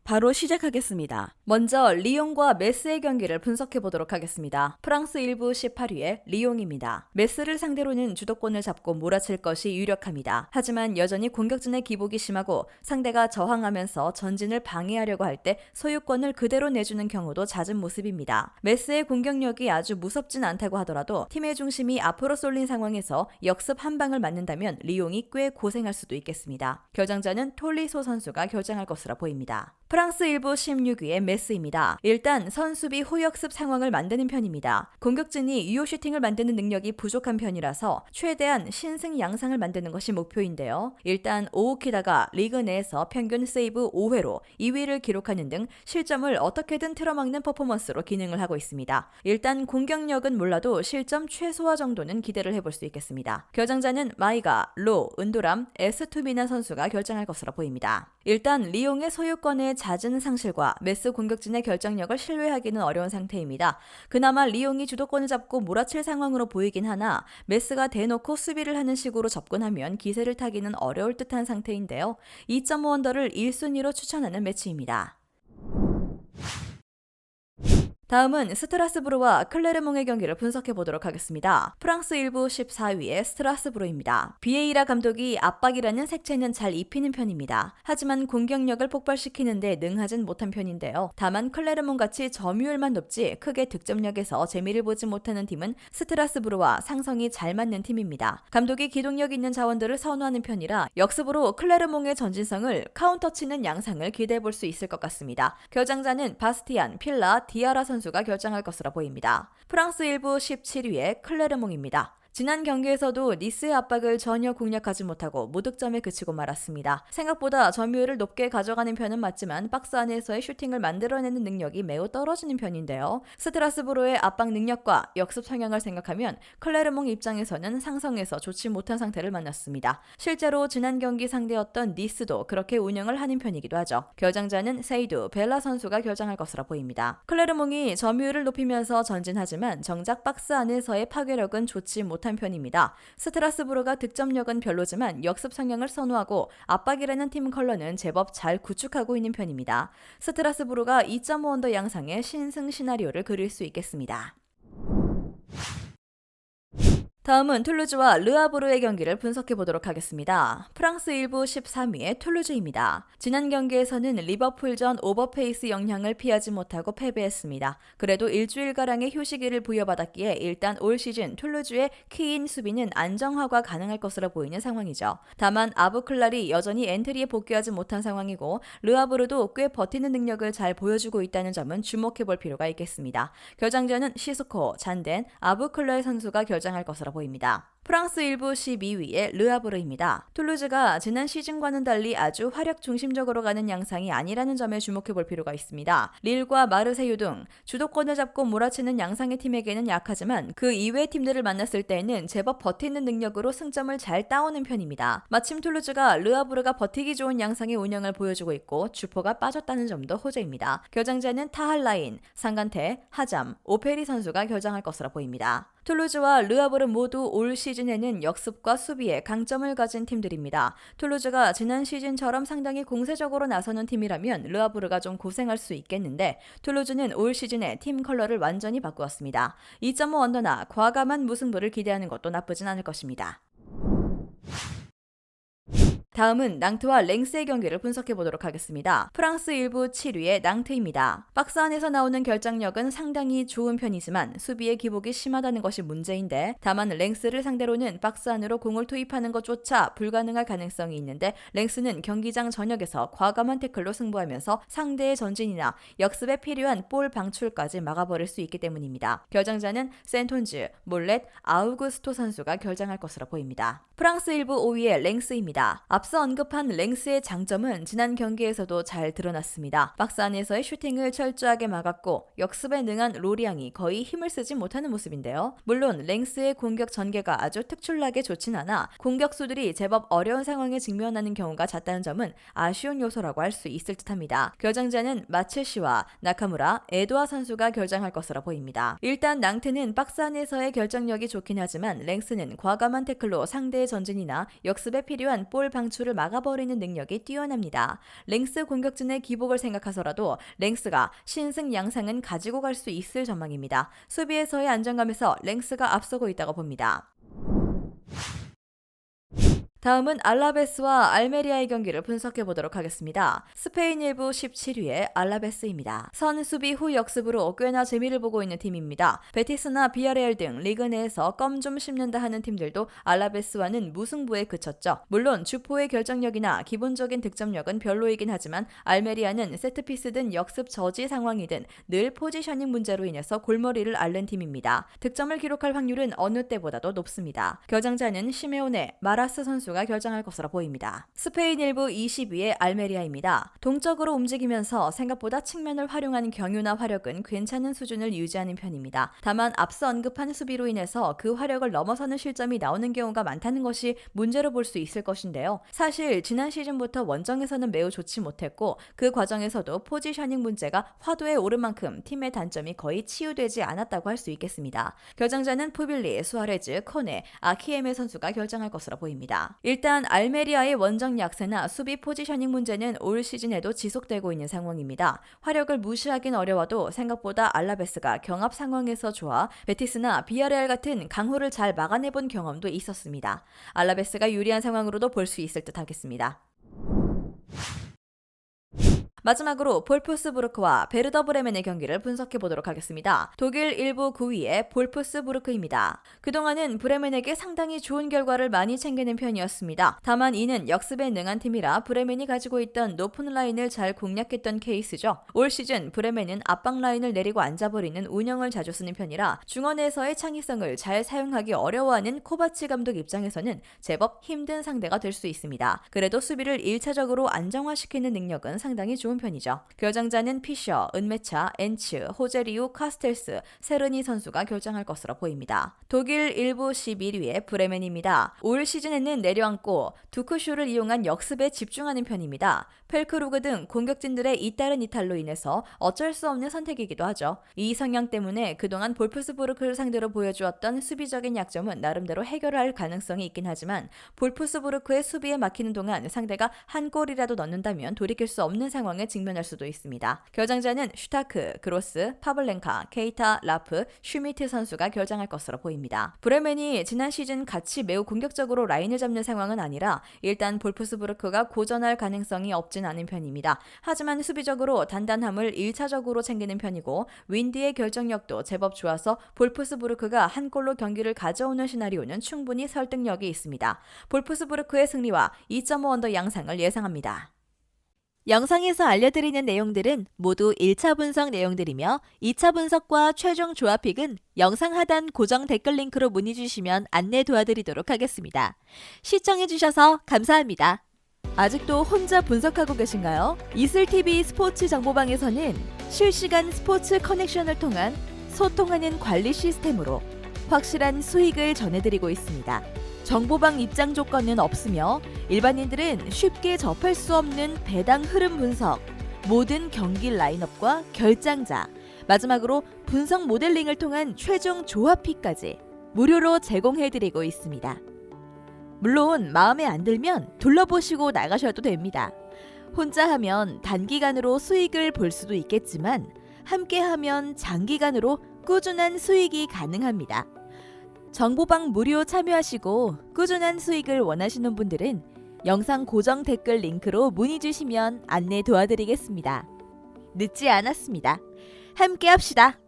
바로 시작하겠습니다. 먼저 리옹과 메스의 경기를 분석해 보도록 하겠습니다. 프랑스 1부 18위의 리옹입니다. 메스를 상대로는 주도권을 잡고 몰아칠 것이 유력합니다. 하지만 여전히 공격진의 기복이 심하고 상대가 저항하면서 전진을 방해하려고 할 때 소유권을 그대로 내주는 경우도 잦은 모습입니다. 메스의 공격력이 아주 무섭진 않다고 하더라도 팀의 중심이 앞으로 쏠린 상황에서 역습 한 방을 맞는다면 리옹이 꽤 고생할 수도 있겠습니다. 결정자는 톨리소 선수가 결정할 것으로 보입니다. 프랑스 1부 16위의 메스입니다. 일단 선수비 호역습 상황을 만드는 편입니다. 공격진이 유효 슈팅을 만드는 능력이 부족한 편이라서 최대한 신승 양상을 만드는 것이 목표인데요. 일단 오우키다가 리그 내에서 평균 세이브 5회로 2위를 기록하는 등 실점을 어떻게든 틀어막는 퍼포먼스로 기능을 하고 있습니다. 일단 공격력은 몰라도 실점 최소화 정도는 기대를 해볼 수 있겠습니다. 결정자는 마이가, 로, 은도람, 에스투미나 선수가 결정할 것으로 보입니다. 일단 리옹의 소유권의 잦은 상실과 메스 공격진의 결정력을 신뢰하기는 어려운 상태입니다. 그나마 리옹이 주도권을 잡고 몰아칠 상황으로 보이긴 하나 메스가 대놓고 수비를 하는 식으로 접근하면 기세를 타기는 어려울 듯한 상태인데요. 2.5 언더를 1순위로 추천하는 매치입니다. 다음은 스트라스부르와 클레르몽의 경기를 분석해 보도록 하겠습니다. 프랑스 1부 14위의 스트라스부르입니다. 비에이라 감독이 압박이라는 색채는 잘 입히는 편입니다. 하지만 공격력을 폭발시키는데 능하진 못한 편인데요. 다만 클레르몽 같이 점유율만 높지 크게 득점력에서 재미를 보지 못하는 팀은 스트라스부르와 상성이 잘 맞는 팀입니다. 감독이 기동력 있는 자원들을 선호하는 편이라 역습으로 클레르몽의 전진성을 카운터치는 양상을 기대해 볼 수 있을 것 같습니다. 결장자는 바스티안, 필라, 디아라 선수가 결정할 것으로 보입니다. 프랑스 1부 17위의 클레르몽입니다. 지난 경기에서도 니스의 압박을 전혀 공략하지 못하고 무득점에 그치고 말았습니다. 생각보다 점유율을 높게 가져가는 편은 맞지만 박스 안에서의 슈팅을 만들어내는 능력이 매우 떨어지는 편인데요. 스트라스부르의 압박 능력과 역습 성향을 생각하면 클레르몽 입장에서는 상성에서 좋지 못한 상태를 만났습니다. 실제로 지난 경기 상대였던 니스도 그렇게 운영을 하는 편이기도 하죠. 결정자는 세이두, 벨라 선수가 결정할 것으로 보입니다. 클레르몽이 점유율을 높이면서 전진하지만 정작 박스 안에서의 파괴력은 좋지 못한 편입니다. 스트라스부르가 득점력은 별로지만 역습 성향을 선호하고 압박이라는 팀 컬러는 제법 잘 구축하고 있는 편입니다. 스트라스부르가 2.5 언더 양상의 신승 시나리오를 그릴 수 있겠습니다. 다음은 툴루즈와 르아브르의 경기를 분석해 보도록 하겠습니다. 프랑스 1부 13위의 툴루즈입니다. 지난 경기에서는 리버풀전 오버페이스 영향을 피하지 못하고 패배했습니다. 그래도 일주일가량의 휴식일을 부여받았기에 일단 올 시즌 툴루즈의 키인 수비는 안정화가 가능할 것으로 보이는 상황이죠. 다만 아부클랄이 여전히 엔트리에 복귀하지 못한 상황이고 르아브르도 꽤 버티는 능력을 잘 보여주고 있다는 점은 주목해 볼 필요가 있겠습니다. 결장전은 시스코, 잔덴, 아부클랄 선수가 결정할 것으로 보입니다. 프랑스 1부 12위의 르아브르입니다. 툴루즈가 지난 시즌과는 달리 아주 화력 중심적으로 가는 양상이 아니라는 점에 주목해 볼 필요가 있습니다. 릴과 마르세유 등 주도권을 잡고 몰아치는 양상의 팀에게는 약하지만 그 이외의 팀들을 만났을 때에는 제법 버티는 능력으로 승점을 잘 따오는 편입니다. 마침 툴루즈가 르아브르가 버티기 좋은 양상의 운영을 보여주고 있고 주포가 빠졌다는 점도 호재입니다. 결정자는 타할라인, 상간테, 하잠, 오페리 선수가 결정할 것으로 보입니다. 툴루즈와 르아브르 모두 올 시즌에는 역습과 수비에 강점을 가진 팀들입니다. 툴루즈가 지난 시즌처럼 상당히 공세적으로 나서는 팀이라면 르아브르가 좀 고생할 수 있겠는데 툴루즈는 올 시즌에 팀 컬러를 완전히 바꾸었습니다. 2.5 언더나 과감한 무승부를 기대하는 것도 나쁘진 않을 것입니다. 다음은 낭트와 랭스의 경기를 분석해 보도록 하겠습니다. 프랑스 1부 7위의 낭트입니다. 박스 안에서 나오는 결정력은 상당히 좋은 편이지만 수비의 기복이 심하다는 것이 문제인데 다만 랭스를 상대로는 박스 안으로 공을 투입하는 것조차 불가능할 가능성이 있는데 랭스는 경기장 전역에서 과감한 태클로 승부하면서 상대의 전진이나 역습에 필요한 볼 방출까지 막아버릴 수 있기 때문입니다. 결정자는 센톤즈, 몰렛, 아우구스토 선수가 결정할 것으로 보입니다. 프랑스 1부 5위의 랭스입니다. 앞서 언급한 랭스의 장점은 지난 경기에서도 잘 드러났습니다. 박스 안에서의 슈팅을 철저하게 막았고 역습에 능한 로리앙이 거의 힘을 쓰지 못하는 모습인데요. 물론 랭스의 공격 전개가 아주 특출나게 좋진 않아 공격수들이 제법 어려운 상황에 직면하는 경우가 잦다는 점은 아쉬운 요소라고 할 수 있을 듯합니다. 결정자는 마체시와 나카무라, 에도아 선수가 결정할 것으로 보입니다. 일단 낭트는 박스 안에서의 결정력이 좋긴 하지만 랭스는 과감한 태클로 상대의 전진이나 역습에 필요한 볼 방출 방출을 막아버리는 능력이 뛰어납니다. 랭스 공격진의 기복을 생각해서라도 랭스가 신승 양상은 가지고 갈 수 있을 전망입니다. 수비에서의 안정감에서 랭스가 앞서고 있다고 봅니다. 다음은 알라베스와 알메리아의 경기를 분석해 보도록 하겠습니다. 스페인 1부 17위의 알라베스입니다. 선 수비 후 역습으로 꽤나 재미를 보고 있는 팀입니다. 베티스나 비아레알 등 리그 내에서 껌 좀 씹는다 하는 팀들도 알라베스와는 무승부에 그쳤죠. 물론 주포의 결정력이나 기본적인 득점력은 별로이긴 하지만 알메리아는 세트피스든 역습 저지 상황이든 늘 포지셔닝 문제로 인해서 골머리를 앓는 팀입니다. 득점을 기록할 확률은 어느 때보다도 높습니다. 겨장자는 시메오네, 마라스 선수가 결정할 것으로 보입니다. 스페인 1부 20위의 알메리아입니다. 동적으로 움직이면서 생각보다 측면을 활용한 경유나 화력은 괜찮은 수준을 유지하는 편입니다. 다만 앞서 언급한 수비로 인해서 그 화력을 넘어서는 실점이 나오는 경우가 많다는 것이 문제로 볼 수 있을 것인데요. 사실 지난 시즌부터 원정에서는 매우 좋지 못했고 그 과정에서도 포지셔닝 문제가 화두에 오른 만큼 팀의 단점이 거의 치유되지 않았다고 할 수 있겠습니다. 결정자는 푸빌리, 수아레즈, 코네, 아키에메 선수가 결정할 것으로 보입니다. 일단 알메리아의 원정 약세나 수비 포지셔닝 문제는 올 시즌에도 지속되고 있는 상황입니다. 화력을 무시하긴 어려워도 생각보다 알라베스가 경합 상황에서 좋아 베티스나 비아레알 같은 강호를 잘 막아내본 경험도 있었습니다. 알라베스가 유리한 상황으로도 볼 수 있을 듯 하겠습니다. 마지막으로 볼프스부르크와 베르더 브레멘의 경기를 분석해 보도록 하겠습니다. 독일 1부 9위의 볼프스부르크입니다. 그동안은 브레멘에게 상당히 좋은 결과를 많이 챙기는 편이었습니다. 다만 이는 역습에 능한 팀이라 브레멘이 가지고 있던 높은 라인을 잘 공략했던 케이스죠. 올 시즌 브레멘은 압박 라인을 내리고 앉아버리는 운영을 자주 쓰는 편이라 중원에서의 창의성을 잘 사용하기 어려워하는 코바치 감독 입장에서는 제법 힘든 상대가 될 수 있습니다. 그래도 수비를 1차적으로 안정화시키는 능력은 상당히 좋은 편이죠. 결정자는 피셔, 은메차, 엔츠, 호제리우, 카스텔스, 세르니 선수가 결정할 것으로 보입니다. 독일 1부 11위의 브레멘입니다. 올 시즌에는 내려앉고 두크슈를 이용한 역습에 집중하는 편입니다. 펠크루그 등 공격진들의 잇따른 이탈로 인해서 어쩔 수 없는 선택이기도 하죠. 이 성향 때문에 그동안 볼프스부르크를 상대로 보여주었던 수비적인 약점은 나름대로 해결할 가능성이 있긴 하지만 볼프스부르크의 수비에 막히는 동안 상대가 한 골이라도 넣는다면 돌이킬 수 없는 상황에 직면할 수도 있습니다. 결정자는 슈타크, 그로스, 파블렌카, 케이타, 라프, 슈미트 선수가 결정할 것으로 보입니다. 브레멘이 지난 시즌 같이 매우 공격적으로 라인을 잡는 상황은 아니라 일단 볼프스부르크가 고전할 가능성이 없진 않은 편입니다. 하지만 수비적으로 단단함을 1차적으로 챙기는 편이고 윈디의 결정력도 제법 좋아서 볼프스부르크가 한 골로 경기를 가져오는 시나리오는 충분히 설득력이 있습니다. 볼프스부르크의 승리와 2.5 언더 양상을 예상합니다. 영상에서 알려드리는 내용들은 모두 1차 분석 내용들이며 2차 분석과 최종 조합픽은 영상 하단 고정 댓글 링크로 문의 주시면 안내 도와드리도록 하겠습니다. 시청해주셔서 감사합니다. 아직도 혼자 분석하고 계신가요? 이슬TV 스포츠 정보방에서는 실시간 스포츠 커넥션을 통한 소통하는 관리 시스템으로 확실한 수익을 전해드리고 있습니다. 정보방 입장 조건은 없으며 일반인들은 쉽게 접할 수 없는 배당 흐름 분석, 모든 경기 라인업과 결장자, 마지막으로 분석 모델링을 통한 최종 조합픽까지 무료로 제공해드리고 있습니다. 물론 마음에 안 들면 둘러보시고 나가셔도 됩니다. 혼자 하면 단기간으로 수익을 볼 수도 있겠지만 함께하면 장기간으로 꾸준한 수익이 가능합니다. 정보방 무료 참여하시고 꾸준한 수익을 원하시는 분들은 영상 고정 댓글 링크로 문의 주시면 안내 도와드리겠습니다. 늦지 않았습니다. 함께 합시다.